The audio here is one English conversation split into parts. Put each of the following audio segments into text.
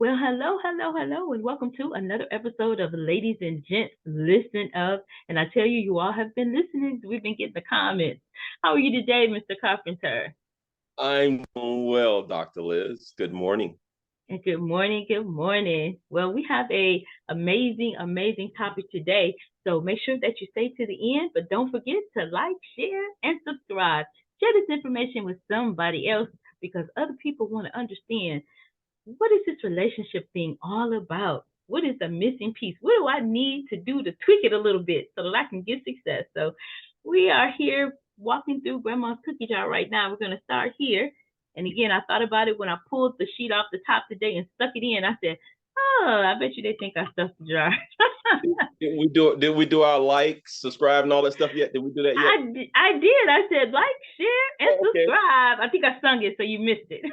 Well, hello, hello, hello, and welcome to another episode of Ladies and Gents Listen Up. And I tell you, you all have been listening. We've been getting the comments. How are you today, Mr. Carpenter? I'm doing well, Dr. Liz. Good morning. And good morning, good morning. Well, we have a amazing topic today. So make sure that you stay to the end, but don't forget to like, share, and subscribe. Share this information with somebody else because other people want to understand what is this relationship thing all about? What is the missing piece? What do I need to do to tweak it a little bit so that I can get success? So we are here walking through Grandma's cookie jar right now. We're going to start here. And again, I thought about it when I pulled the sheet off the top today and stuck it in. I said, oh, I bet you they think I stuffed the jar. Did we do our like, subscribe, and all that stuff yet? Did we do that yet? I did. I said like, share, and Oh, okay. subscribe. I think I sung it, so you missed it.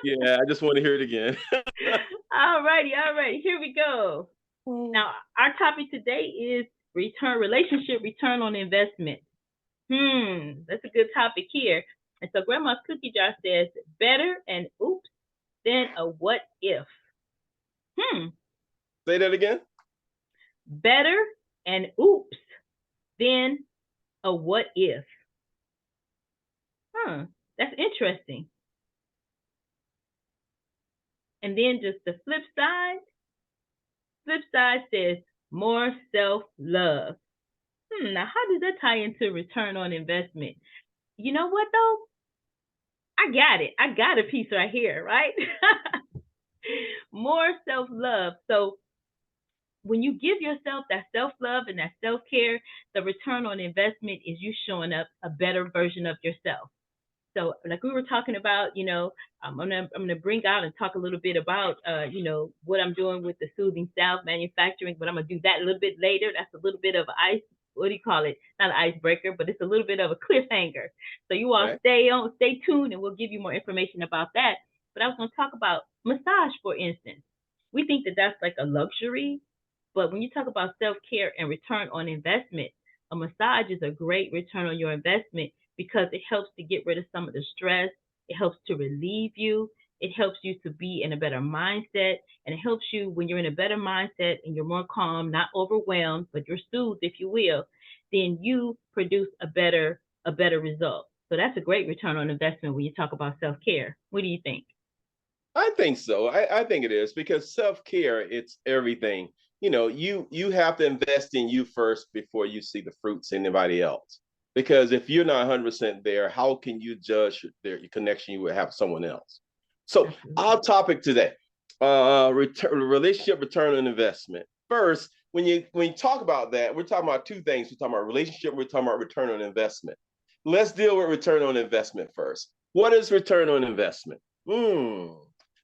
Yeah, I just want to hear it again. All righty. Here we go. Now, our topic today is relationship return on investment. That's a good topic here. And so Grandma's cookie jar says better and oops than a what if. Say that again. Better and oops than a what if. That's interesting. And then just the flip side says more self-love. Now how does that tie into return on investment? You know what though? I got it. I got a piece right here, right? More self-love. So when you give yourself that self-love and that self-care, the return on investment is you showing up a better version of yourself. So like we were talking about, I'm gonna bring out and talk a little bit about what I'm doing with the Soothing South manufacturing, but I'm gonna do that a little bit later. That's a little bit of ice. What do you call it? Not an icebreaker, but it's a little bit of a cliffhanger. So you all Okay. stay tuned, and we'll give you more information about that. But I was gonna talk about massage, for instance. We think that that's like a luxury, but when you talk about self care and return on investment, a massage is a great return on your investment because it helps to get rid of some of the stress. It helps to relieve you. It helps you to be in a better mindset. And it helps you when you're in a better mindset and you're more calm, not overwhelmed, but you're soothed, if you will, then you produce a better result. So that's a great return on investment when you talk about self-care. What do you think? I think so. I think it is because self-care, it's everything. You have to invest in you first before you see the fruits in anybody else. Because if you're not 100% there, how can you judge your connection you would have with someone else? So our Absolutely. topic today, relationship return on investment. First, when you talk about that, we're talking about two things. We're talking about relationship, we're talking about return on investment. Let's deal with return on investment first. What is return on investment? Hmm.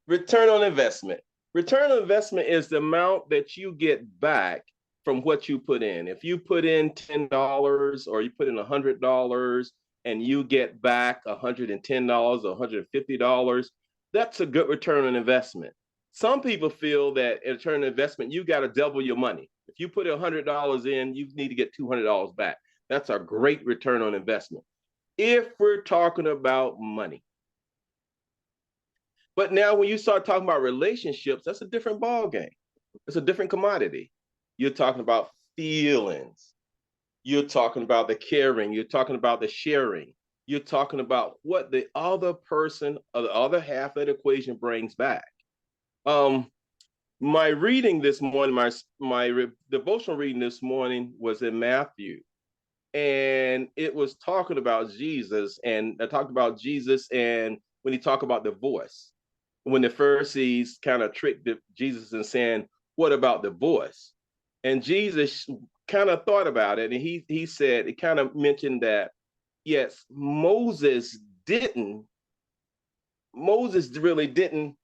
Return on investment. Return on investment is the amount that you get back from what you put in. If you put in $10 or you put in $100 and you get back $110 or $150, that's a good return on investment. Some people feel that in return on investment, you got to double your money. If you put $100 in, you need to get $200 back. That's a great return on investment. If we're talking about money, but now when you start talking about relationships, that's a different ball game. It's a different commodity. You're talking about feelings. You're talking about the caring. You're talking about the sharing. You're talking about what the other person or the other half of the equation brings back. Um, my reading this morning, my devotional reading this morning was in Matthew, and it was talking about Jesus, and I talked about Jesus, and when he talked about divorce, when the Pharisees kind of tricked Jesus and saying, "What about divorce?" And Jesus kind of thought about it, and he said he kind of mentioned that yes, Moses really didn't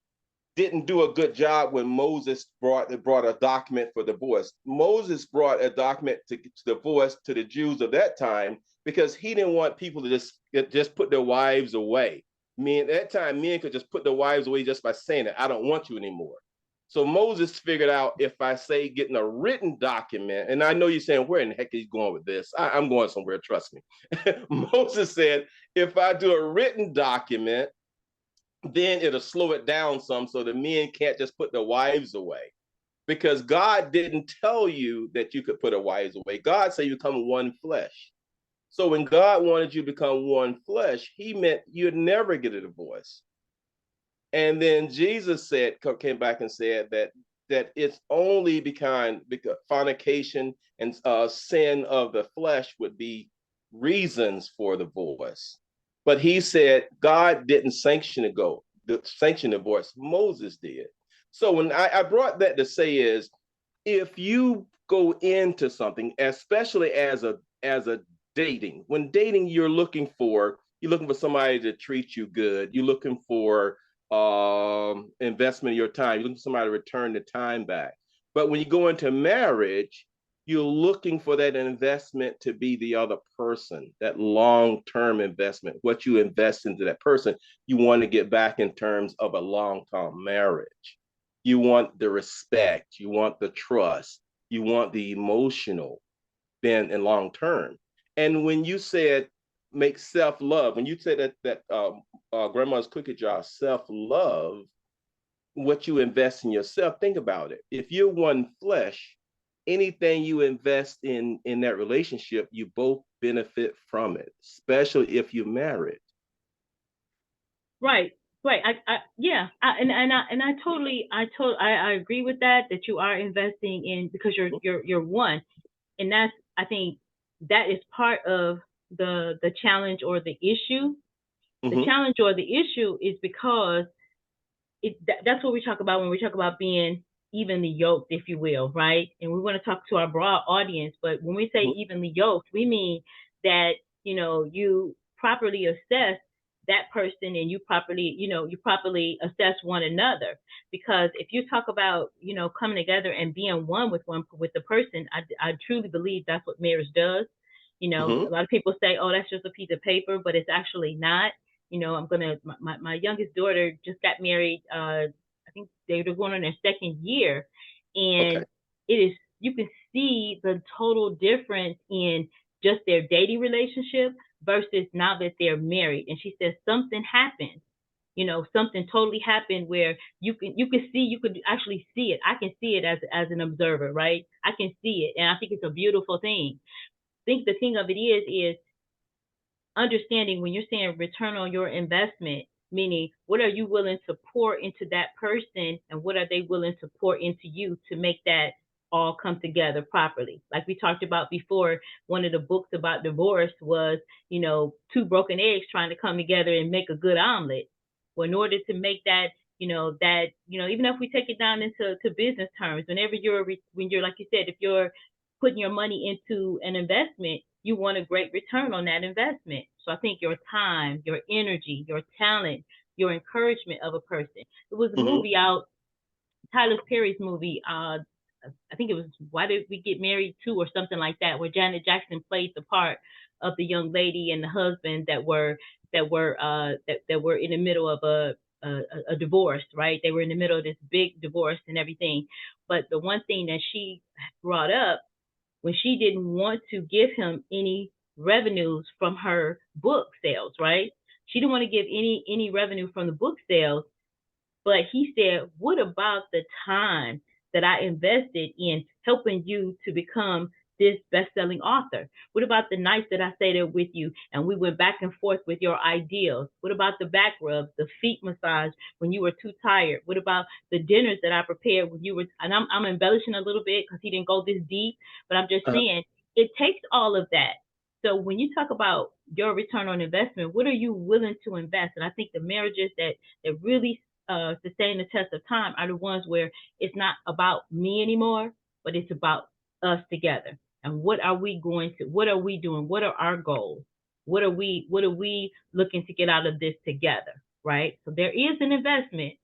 do a good job when Moses brought a document for divorce. Moses brought a document to divorce to the Jews of that time because he didn't want people to just put their wives away. At that time, men could just put their wives away just by saying it. I don't want you anymore. So Moses figured out if I say getting a written document, and I know you're saying, where in the heck is he going with this? I'm going somewhere, trust me. Moses said, if I do a written document, then it'll slow it down some so the men can't just put their wives away. Because God didn't tell you that you could put a wives away. God said you become one flesh. So when God wanted you to become one flesh, he meant you'd never get a divorce. And then Jesus said, came back and said that it's only because fornication and sin of the flesh would be reasons for divorce. But he said God didn't sanction divorce. Moses did. So when I brought that to say is, if you go into something, especially as a dating, when dating, you're looking for somebody to treat you good. You're looking for investment of your time. You're looking for somebody to return the time back. But when you go into marriage, you're looking for that investment to be the other person, that long-term investment. What you invest into that person, you want to get back in terms of a long-term marriage. You want the respect, you want the trust, you want the emotional, then and long term. And when you said make self love, when you said that grandma's cookie jar self love, what you invest in yourself, think about it. If you're one flesh, anything you invest in that relationship, you both benefit from it, especially if you're married. Right, right. Yeah, I totally, I agree with that you are investing in because you're one, and that's I think that is part of the challenge or the issue. The Mm-hmm. challenge or the issue is because that's what we talk about when we talk about being evenly yoked, if you will, right? And we want to talk to our broad audience, but when we say Mm-hmm. evenly yoked, we mean that you properly assess that person and you properly assess one another. Because if you talk about coming together and being one with the person, I truly believe that's what marriage does. A Mm-hmm. lot of people say, oh, that's just a piece of paper, but it's actually not. My youngest daughter just got married. I think they're going on their second year, Okay. and it is you can see the total difference in just their dating relationship versus now that they're married. And she says something happened. Something totally happened where you could actually see it. I can see it as an observer, right? I can see it, and I think it's a beautiful thing. I think the thing of it is understanding when you're saying return on your investment, meaning what are you willing to pour into that person and what are they willing to pour into you to make that all come together properly. Like we talked about before, one of the books about divorce was, two broken eggs trying to come together and make a good omelet. Well, in order to make that, even if we take it down into business terms, when you're like you said, if you're putting your money into an investment, you want a great return on that investment. So I think your time, your energy, your talent, your encouragement of a person. It was a Mm-hmm. movie out, Tyler Perry's movie. I think it was Why Did We Get Married Too or something like that, where Janet Jackson played the part of the young lady and the husband that were in the middle of a divorce, right? They were in the middle of this big divorce and everything. But the one thing that she brought up when she didn't want to give him any revenues from her book sales, right? She didn't want to give any revenue from the book sales, but he said, "What about the time that I invested in helping you to become this best-selling author? What about the nights that I stayed there with you and we went back and forth with your ideals? What about the back rubs, the feet massage when you were too tired? What about the dinners that I prepared when you were?" And I'm embellishing a little bit because he didn't go this deep, but I'm just Uh-huh. saying it takes all of that. So when you talk about your return on investment, what are you willing to invest? And I think the marriages that really sustain the test of time are the ones where it's not about me anymore, but it's about us together. And what are we doing? What are our goals? What are we looking to get out of this together? Right? So there is an investment.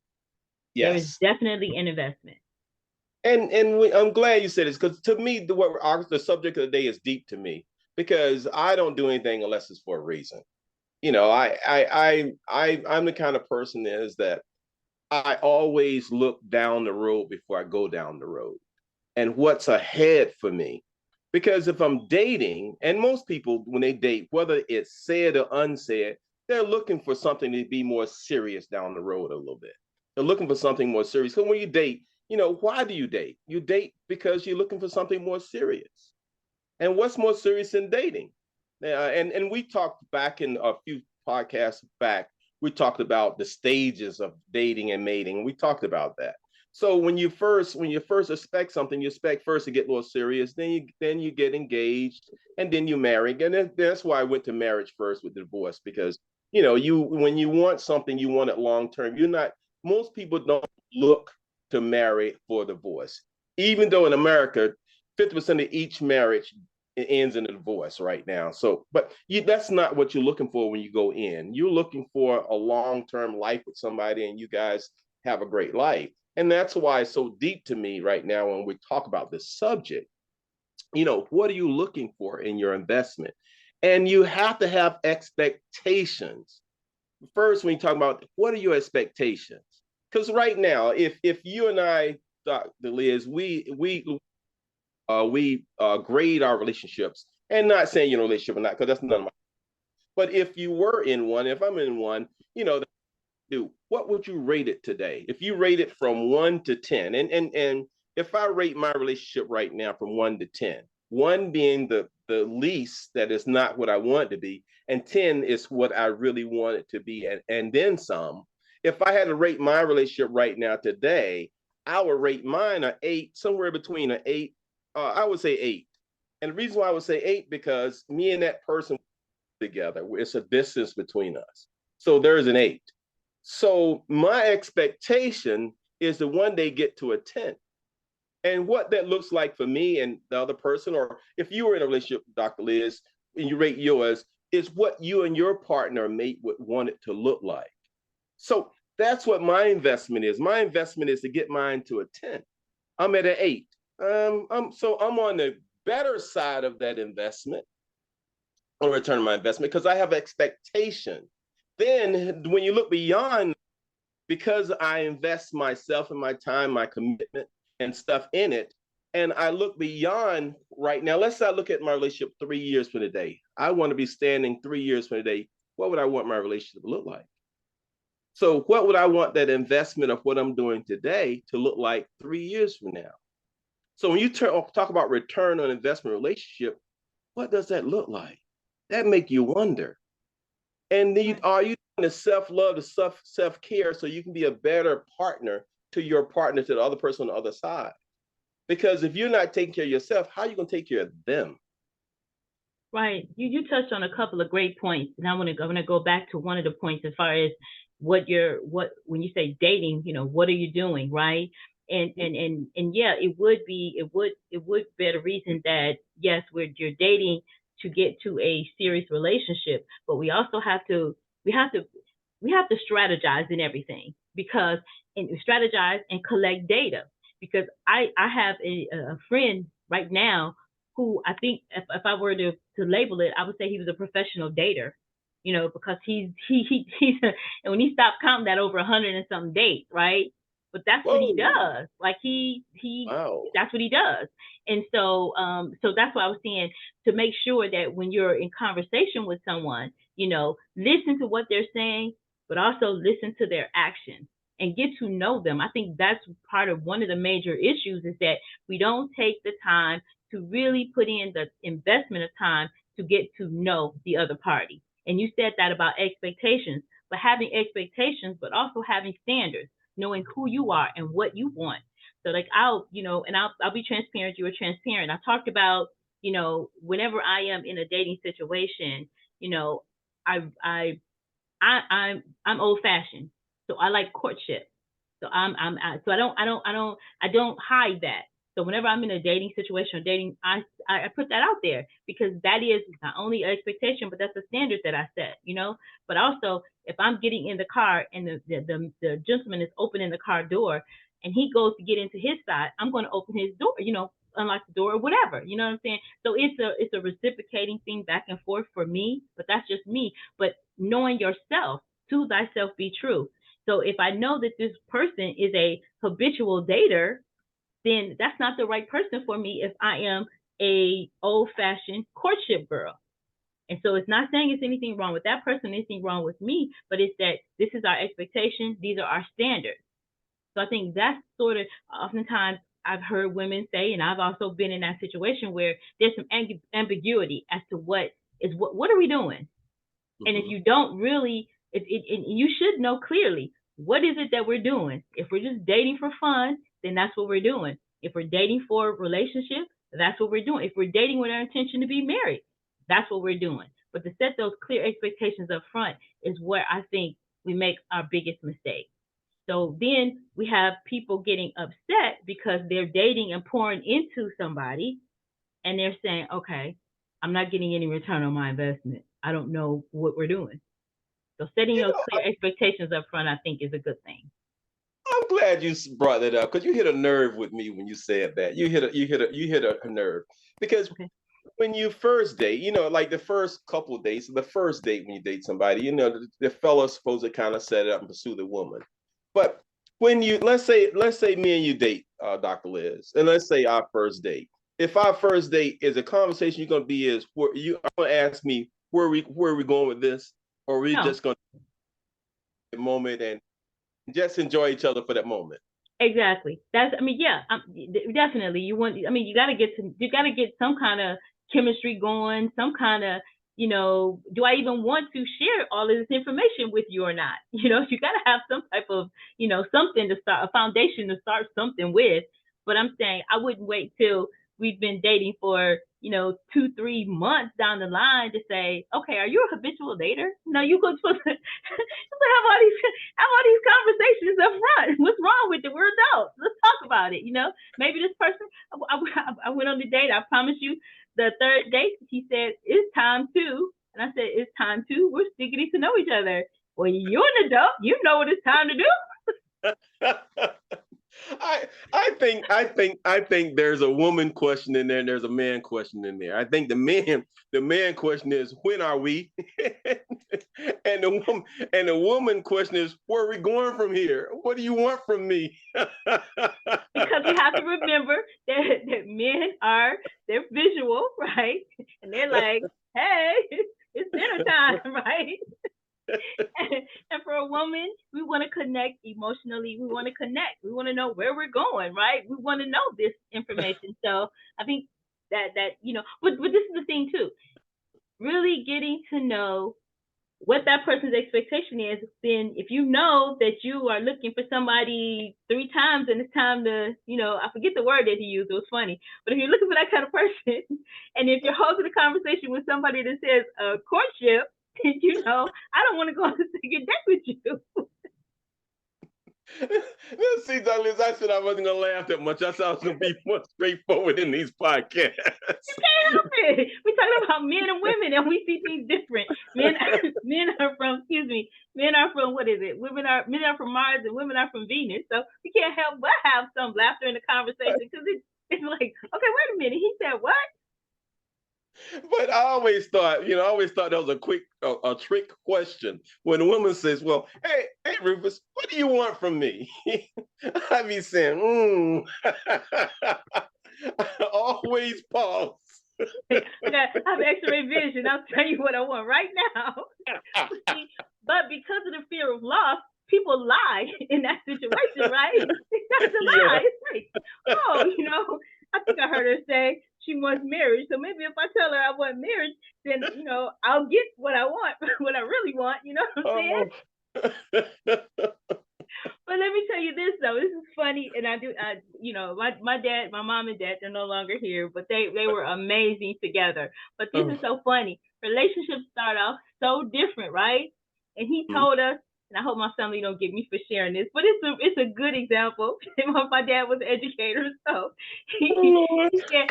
There is Yes. definitely an investment. I'm glad you said this because to me, the subject of the day is deep to me because I don't do anything unless it's for a reason. I'm the kind of person is that I always look down the road before I go down the road and what's ahead for me. Because if I'm dating, and most people when they date, whether it's said or unsaid, they're looking for something to be more serious down the road a little bit. They're looking for something more serious. So when you date, why do you date? You date because you're looking for something more serious. And what's more serious than dating? And we talked back in a few podcasts back, we talked about the stages of dating and mating. We talked about that. So when you first expect something, you expect first to get a little serious, then you get engaged, and then you marry. And that's why I went to marriage first with divorce, because you when you want something, you want it long term. You're not Most people don't look to marry for divorce. Even though in America, 50% of each marriage ends in a divorce right now. So, but that's not what you're looking for when you go in. You're looking for a long-term life with somebody, and you guys have a great life. And that's why it's so deep to me right now when we talk about this subject. What are you looking for in your investment? And you have to have expectations. First, when you talk about what are your expectations? Because right now, if you and I, Dr. Liz, we grade our relationships, and not saying you're in a relationship or not, because that's none of my. But if you were in one, if I'm in one, what would you rate it today? If you rate it from 1 to 10, and if I rate my relationship right now from 1 to 10, one being the least, that is not what I want it to be, and 10 is what I really want it to be, and then some. If I had to rate my relationship right now today, I would rate mine an 8, somewhere between an 8. I would say 8. And the reason why I would say 8, because me and that person together, it's a distance between us. So there's an 8. So my expectation is to one day get to a 10. And what that looks like for me and the other person, or if you were in a relationship, Dr. Liz, and you rate yours, is what you and your partner mate would want it to look like. So that's what my investment is. My investment is to get mine to a 10. I'm at an 8. I'm on the better side of that investment, on return on my investment, because I have expectation. Then when you look beyond, because I invest myself and my time, my commitment and stuff in it, and I look beyond right now, let's say I look at my relationship 3 years from today. I want to be standing 3 years from today. What would I want my relationship to look like? So what would I want that investment of what I'm doing today to look like 3 years from now? So when you talk about return on investment relationship, what does that look like? That make you wonder. And are you doing the self-love, the self-care, so you can be a better partner to your partner, to the other person on the other side? Because if you're not taking care of yourself, how are you going to take care of them? Right. You touched on a couple of great points, and I'm gonna go back to one of the points as far as what when you say dating, what are you doing, right? And yeah, it would bear the reason that yes, you're dating to get to a serious relationship, but we also have to we have to we have to strategize in everything, because and strategize and collect data, because I have a friend right now who I think if I were to label it, I would say he was a professional dater, because he's and when he stopped counting that over 100 and something dates, right? But that's what he Whoa. does. Like he Wow. that's what he does. And so that's why I was saying, to make sure that when you're in conversation with someone, listen to what they're saying, but also listen to their actions and get to know them. I think that's part of one of the major issues, is that we don't take the time to really put in the investment of time to get to know the other party. And you said that about expectations, but having expectations, but also having standards, knowing who you are and what you want. So like I'll be transparent. You were transparent. I talked about, whenever I am in a dating situation, I I I'm old fashioned, so I like courtship. So so I don't hide that. So whenever I'm in a dating situation or dating, I put that out there, because that is not only an expectation, but that's a standard that I set. But also, if I'm getting in the car and the gentleman is opening the car door and he goes to get into his side, I'm going to open his door, unlock the door or whatever. You know what I'm saying? So it's a reciprocating thing back and forth for me, but that's just me. But knowing yourself, to thyself be true. So if I know that this person is a habitual dater, then that's not the right person for me if I am a old fashioned courtship girl. And so it's not saying it's anything wrong with that person, anything wrong with me, but it's that this is our expectation, these are our standards. So I think that's sort of oftentimes I've heard women say, and I've also been in that situation where there's some ambiguity as to what are we doing? And if you don't really, you should know clearly what is it that we're doing. If we're just dating for fun, then that's what we're doing. If we're dating for a relationship, that's what we're doing. If we're dating with our intention to be married, that's what we're doing. But to set those clear expectations up front is where I think we make our biggest mistake. So then we have people getting upset because they're dating and pouring into somebody and they're saying, okay, I'm not getting any return on my investment. I don't know what we're doing. So setting You those know, clear expectations up front, I think, is a good thing. I'm glad you brought that up because you hit a nerve with me when you said that. You hit a nerve because Okay. when you first date, like the first couple of dates, the first date when you date somebody, the fella's supposed to kind of set it up and pursue the woman. But when you let's say me and you date, Dr. Liz, and let's say our first date. If our first date is a conversation, you're gonna be is where you are gonna ask me where we going with this, or are we No, just gonna take a moment and just enjoy each other for that moment. exactly. That's, I mean, yeah, definitely. I mean, you got to get some kind of chemistry going, some kind of, do I even want to share all of this information with you or not? You got to have some type of, something to start, a foundation to start something with. But I'm saying I wouldn't wait till we've been dating for, 2, 3 months down the line to say, okay, are you a habitual dater? No, you go to have all these conversations up front. What's wrong with it? We're adults. Let's talk about it. Maybe this person. I went on the date. I promise you, the third date, he said it's time to, and I said it's time to. We're getting to know each other. Well, you're an adult. You know what it's time to do. I think there's a woman question in there and there's a man question in there. I think the man question is when are we? and the woman question is where are we going from here? What do you want from me? Because you have to remember that they're visual, right? And they're like, hey, it's dinner time, right? And for a woman, we want to connect emotionally. We want to connect. We want to know where we're going, right? We want to know this information. So I think but this is the thing too. Really getting to know what that person's expectation is, then if you know that you are looking for somebody 3 times and it's time to, I forget the word that he used, it was funny, but if you're looking for that kind of person, and if you're holding a conversation with somebody that says courtship, I don't want to go on a second date with you. See, Douglas, I said I wasn't gonna laugh that much. I said I was gonna be more straightforward in these podcasts. You can't help it. We're talking about men and women, and we see things different. Men are from, men are from, what is it? Men are from Mars and women are from Venus. So we can't help but have some laughter in the conversation because it's like, okay, wait a minute. He said what? But I always thought that was a trick question. When a woman says, "Well, hey, Rufus, what do you want from me?" I be saying, always pause. I have X-ray vision. I'll tell you what I want right now. But because of the fear of loss, people lie in that situation, right? That's a lie. It's like, I think I heard her say she wants marriage. So maybe if I tell her I want marriage, then I'll get what I want, what I really want. You know what I'm saying? But let me tell you this though. This is funny, and my dad, my mom and dad, they're no longer here, but they were amazing together. But this is so funny. Relationships start off so different, right? And he told us, and I hope my family don't get me for sharing this, but it's a good example. My dad was an educator, so he said,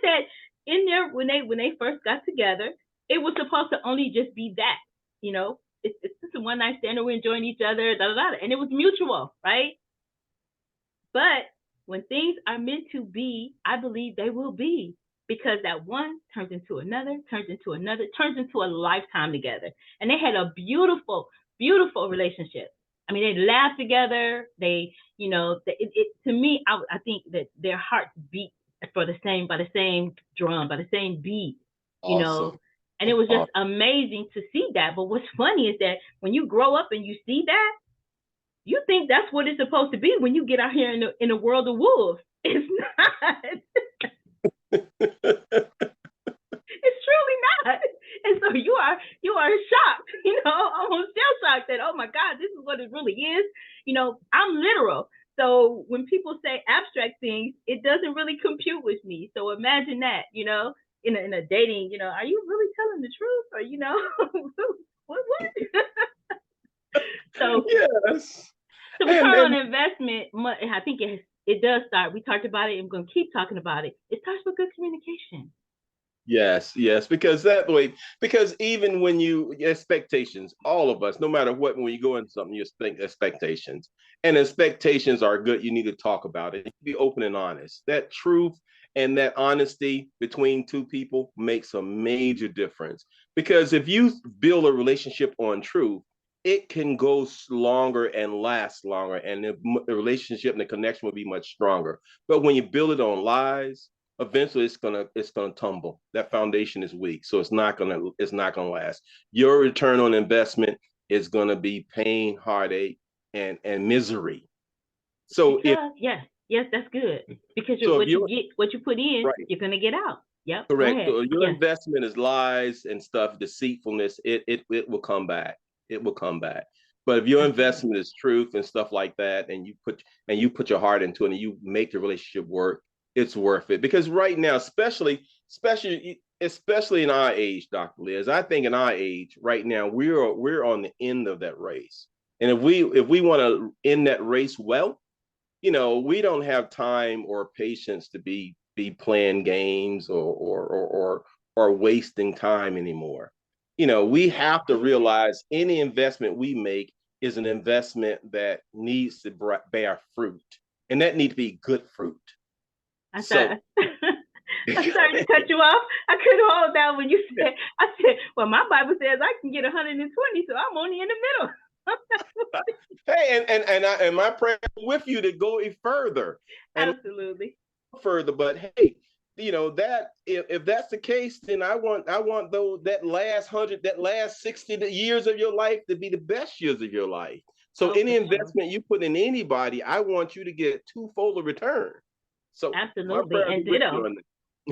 that in there when they first got together, it was supposed to only just be that, it's just a one night stand and we're enjoying each other, da, da, da, and it was mutual, right? But when things are meant to be, I believe they will be because that one turns into another, turns into a lifetime together. And they had a beautiful, beautiful relationship. I mean, they laughed together. They, to me, I think that their hearts beat by the same drum, by the same beat. you know, Awesome. and it was just Awesome. amazing to see that. But what's funny is that when you grow up and you see that, you think that's what it's supposed to be when you get out here in the world of wolves. It's not. It's truly not. And so you are shocked, almost still shocked that, oh my God, this is what it really is. I'm literal. So when people say abstract things, it doesn't really compute with me. So imagine that, in a dating, are you really telling the truth? Or, what? So Yes. the And return on then investment, I think it does start. We talked about it, and we're going to keep talking about it. It starts with good communication. yes, yes, because that way, because even when you expectations, all of us, no matter what, when you go into something, you expect expectations, and expectations are good. You need to talk about it. Be open and honest. That truth and that honesty between two people makes a major difference. Because if you build a relationship on truth, it can go longer and last longer, and the relationship and the connection will be much stronger. But when you build it on lies, eventually it's gonna tumble. That foundation is weak, so it's not gonna last. Your return on investment is gonna be pain, heartache, and misery. So if Because yes, that's good. Because so if what you you're get, what you put in, right, you're gonna get out. Yep. Go correct. ahead. So your Yes. investment is lies and stuff, deceitfulness. It will come back. It will come back. But if your Absolutely. investment is truth and stuff like that, and you put your heart into it and you make the relationship work, it's worth it. Because right now, especially in our age, Dr. Liz, I think in our age right now, we're on the end of that race. And if we want to end that race well, we don't have time or patience to be playing games or wasting time anymore. We have to realize any investment we make is an investment that needs to bear fruit, and that needs to be good fruit. I'm So sorry. I'm sorry to cut you off. I couldn't hold that when you said. I said, "Well, my Bible says I can get 120, so I'm only in the middle." hey, and my prayer with you to go further and Absolutely. further. But hey, that if that's the case, then I want that last 60 years of your life to be the best years of your life. So Oh, for any sure. investment you put in anybody, I want you to get twofold of return. So my Absolutely. prayer be And with you ditto. on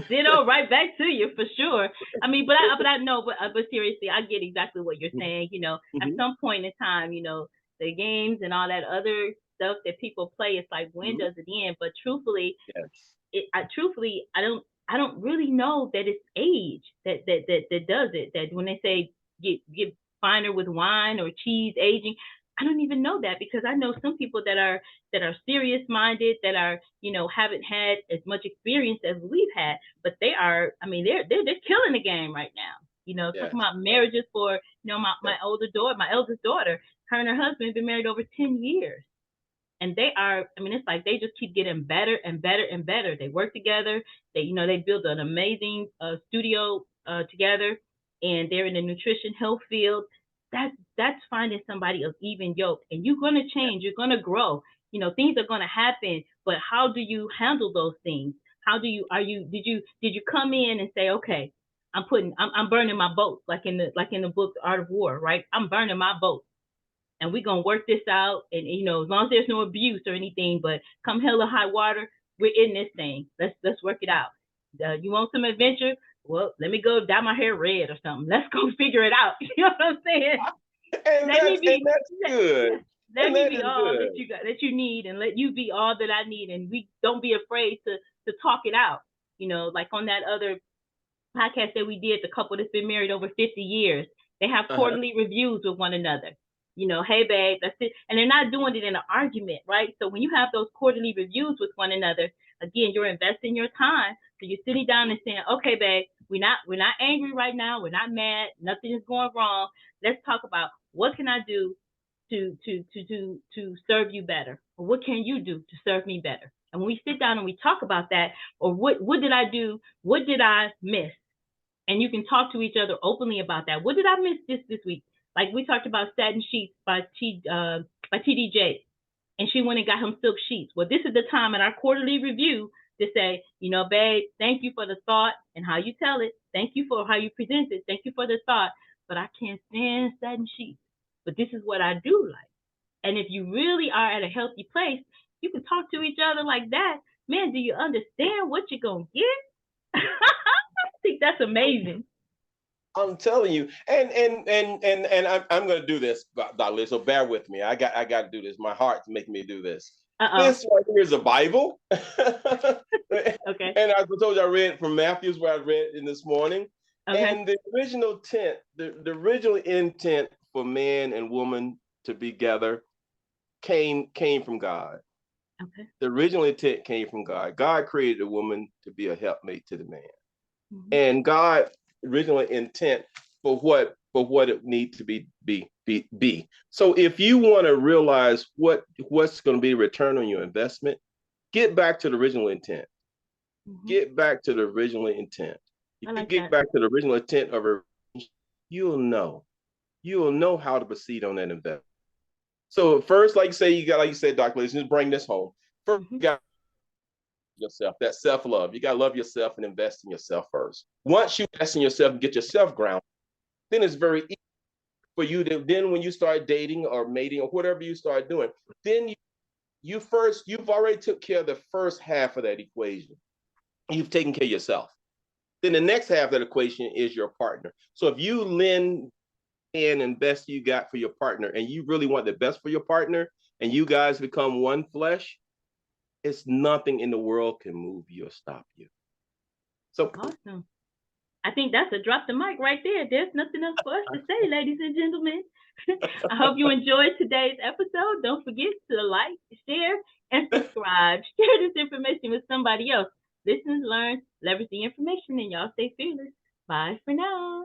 Ditto, that. right back to you for sure. I mean, but I know, but seriously, I get exactly what you're saying. At Mhm, some point in time, the games and all that other stuff that people play, it's like, when mhm. does it end? But truthfully, Yes. I don't really know that it's age that does it. That when they say get finer with wine or cheese aging, I don't even know that, because I know some people that are serious minded, that are, haven't had as much experience as we've had, but they are. I mean, they're killing the game right now. Talking Yes. about marriages for, my Yes. older daughter, my eldest daughter, her and her husband have been married over 10 years, and they are. I mean, it's like they just keep getting better and better and better. They work together. They build an amazing studio together, and they're in the nutrition health field. That's finding somebody of even yoke, and you're gonna Yes. change. You're gonna grow. Things are gonna happen, but how do you handle those things? How do you are you did you come in and say, okay, I'm burning my boats, like in the book The Art of War, right? I'm burning my boats, and we're gonna work this out. And as long as there's no abuse or anything, but come hell or high water, we're in this thing. Let's work it out. You want some adventure? Well, let me go dye my hair red or something. Let's go figure it out. You know what I'm saying? And Let me that's and be that's good. let And me that be is all good. that you need, and let you be all that I need, and we don't be afraid to talk it out. Like on that other podcast that we did, the couple that's been married over 50 years, they have Uh-huh. quarterly reviews with one another. Hey babe, that's it. And they're not doing it in an argument, right? So when you have those quarterly reviews with one another, again, you're investing your time. So you're sitting down and saying, okay, babe, we're not angry right now, we're not mad, nothing is going wrong. Let's talk about, what can I do to serve you better? Or what can you do to serve me better? And when we sit down and we talk about that, or what did I do? What did I miss? And you can talk to each other openly about that. What did I miss this week? Like we talked about satin sheets by TDJ, and she went and got him silk sheets. Well, this is the time in our quarterly review to say, babe, thank you for the thought and how you tell it. Thank you for how you presented. Thank you for the thought. But I can't stand satin sheets. But this is what I do like. And if you really are at a healthy place, you can talk to each other like that. Man, do you understand what you're gonna get? I think that's amazing. I'm telling you, and I'm going to do this, Dr. Liz. So bear with me. I got to do this. My heart's making me do this. Uh This right here is a Bible, and Okay. I told you I read from Matthew's where I read in this morning. Okay. And the original intent, the original intent for man and woman to be together came from God. Okay. The original intent came from God. God created a woman to be a helpmate to the man. Mm-hmm. And God original intent for what it need to be. So if you want to realize what's going to be return on your investment, get back to the original intent. Mm-hmm. Get back to the original intent. If I like you get that. back to the original intent of a, you'll know how to proceed on that investment. So first, like you said, Dr. Liz, just bring this home. First, Mm-hmm. you got yourself, that self-love. You got to love yourself and invest in yourself first. Once you invest in yourself and get yourself grounded, then it's very easy for you to, then when you start dating or mating or whatever you start doing, then you've already took care of the first half of that equation. You've taken care of yourself. Then the next half of that equation is your partner. So if you lend in and best you got for your partner and you really want the best for your partner and you guys become one flesh, it's nothing in the world can move you or stop you. So Awesome. I think that's a drop the mic right there. There's nothing else for us to say, ladies and gentlemen. I hope you enjoyed today's episode. Don't forget to like, share, and subscribe. Share this information with somebody else. Listen, learn, leverage the information, and y'all stay fearless. Bye for now.